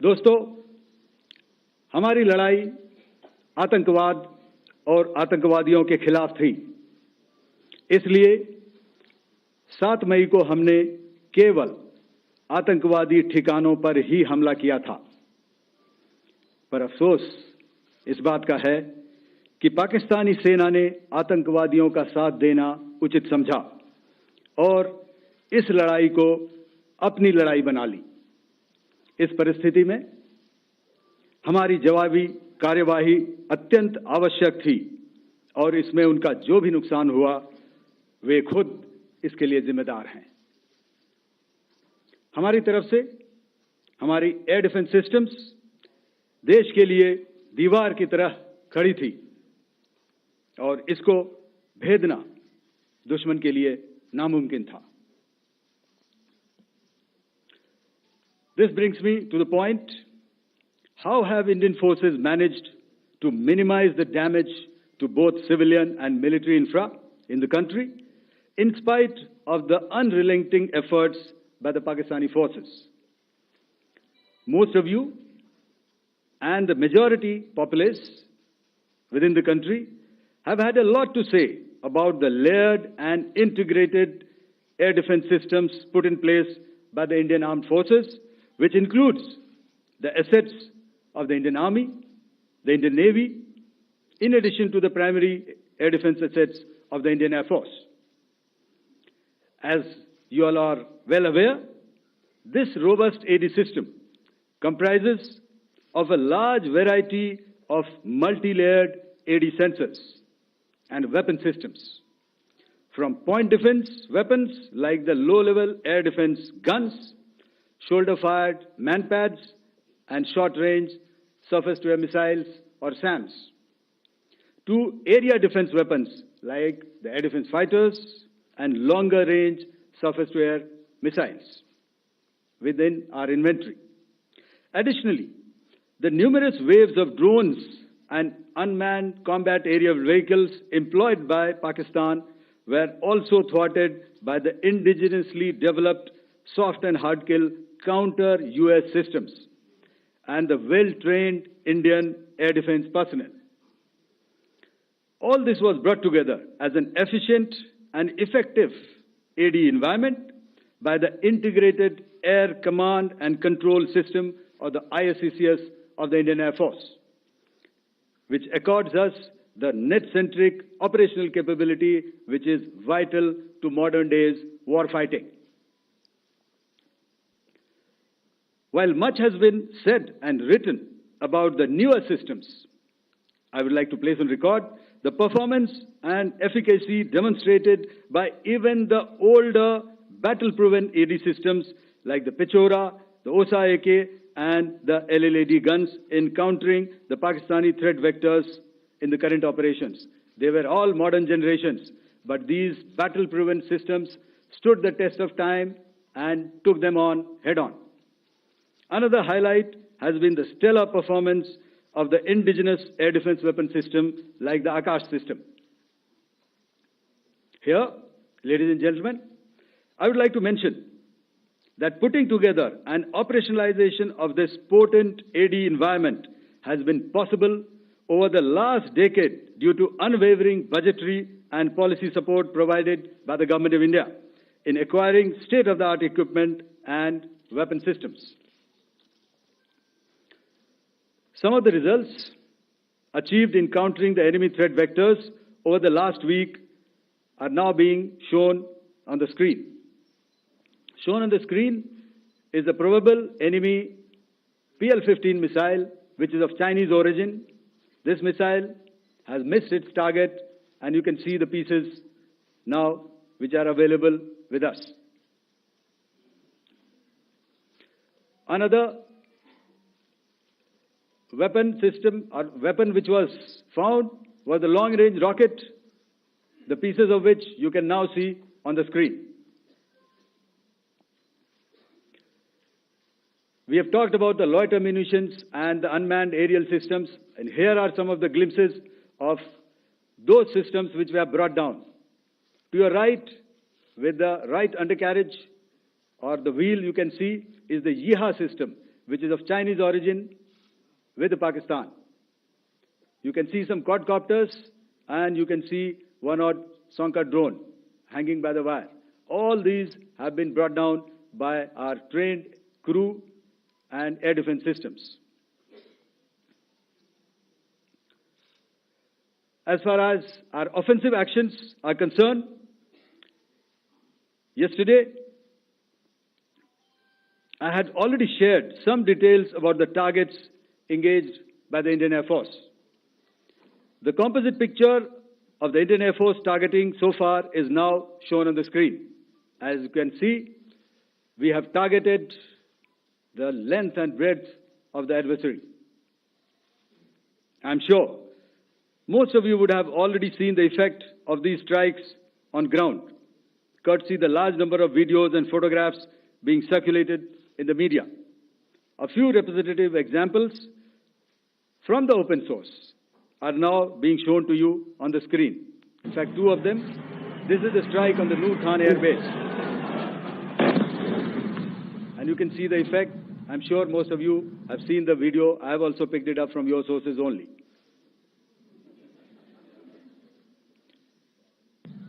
दोस्तों, हमारी लड़ाई आतंकवाद और आतंकवादियों के खिलाफ थी। इसलिए 7 मई को हमने केवल आतंकवादी ठिकानों पर ही हमला किया था। पर अफसोस इस बात का है कि पाकिस्तानी सेना ने आतंकवादियों का साथ देना उचित समझा और इस लड़ाई को अपनी लड़ाई बना ली। इस परिस्थिति में हमारी जवाबी कार्यवाही अत्यंत आवश्यक थी और इसमें उनका जो भी नुकसान हुआ वे खुद इसके लिए जिम्मेदार हैं। हमारी तरफ से हमारी एयर डिफेंस सिस्टम्स देश के लिए दीवार की तरह खड़ी थी और इसको भेदना दुश्मन के लिए नामुमकिन था। This brings me to the point, how have Indian forces managed to minimize the damage to both civilian and military infra in the country, in spite of the unrelenting efforts by the Pakistani forces? Most of you and the majority populace within the country have had a lot to say about the layered and integrated air defense systems put in place by the Indian Armed Forces, which includes the assets of the Indian Army, the Indian Navy, in addition to the primary air defense assets of the Indian Air Force. As you all are well aware, this robust AD system comprises of a large variety of multi-layered AD sensors and weapon systems, from point defense weapons like the low-level air defense guns, shoulder-fired man-pads, and short-range surface-to-air missiles or SAMs, to area defense weapons like the air defense fighters and longer-range surface-to-air missiles within our inventory. Additionally, the numerous waves of drones and unmanned combat aerial vehicles employed by Pakistan were also thwarted by the indigenously developed soft and hard kill counter-US systems and the well-trained Indian air defense personnel. All this was brought together as an efficient and effective AD environment by the Integrated Air Command and Control System, or the ISCCS of the Indian Air Force, which accords us the net-centric operational capability which is vital to modern days war fighting. While much has been said and written about the newer systems, I would like to place on record the performance and efficacy demonstrated by even the older battle-proven AD systems like the Pechora, the Osa AK, and the LLAD guns in countering the Pakistani threat vectors in the current operations. They were all modern generations, but these battle-proven systems stood the test of time and took them on head-on. Another highlight has been the stellar performance of the indigenous air defense weapon system like the Akash system. Here, ladies and gentlemen, I would like to mention that putting together and operationalization of this potent AD environment has been possible over the last decade due to unwavering budgetary and policy support provided by the Government of India in acquiring state-of-the-art equipment and weapon systems. Some of the results achieved in countering the enemy threat vectors over the last week are now being shown on the screen. Shown on the screen is the probable enemy PL-15 missile, which is of Chinese origin. This missile has missed its target, and you can see the pieces now which are available with us. Another weapon system or weapon which was found was the long-range rocket, the pieces of which you can now see on the screen. We have talked about the loiter munitions and the unmanned aerial systems, and here are some of the glimpses of those systems which we have brought down. To your right, with the right undercarriage or the wheel, you can see is the YIHA system, which is of Chinese origin, with Pakistan. You can see some quadcopters, and you can see one odd Sonka drone hanging by the wire. All these have been brought down by our trained crew and air defense systems. As far as our offensive actions are concerned, yesterday I had already shared some details about the targets engaged by the Indian Air Force. The composite picture of the Indian Air Force targeting so far is now shown on the screen. As you can see, we have targeted the length and breadth of the adversary. I'm sure most of you would have already seen the effect of these strikes on ground, courtesy the large number of videos and photographs being circulated in the media. A few representative examples from the open source are now being shown to you on the screen. In fact, two of them. This is the strike on the Noor Khan Air Base. And you can see the effect. I'm sure most of you have seen the video. I have also picked it up from your sources only.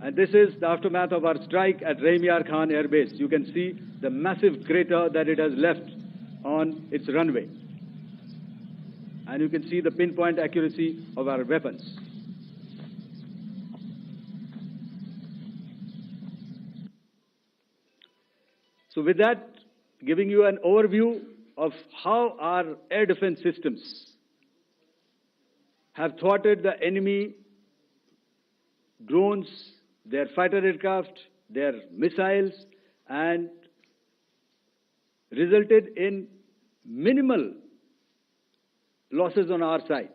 And this is the aftermath of our strike at Rahim Khan Air Base. You can see the massive crater that it has left on its runway. And you can see the pinpoint accuracy of our weapons. So with that, giving you an overview of how our air defense systems have thwarted the enemy drones, their fighter aircraft, their missiles, and resulted in minimal losses on our side.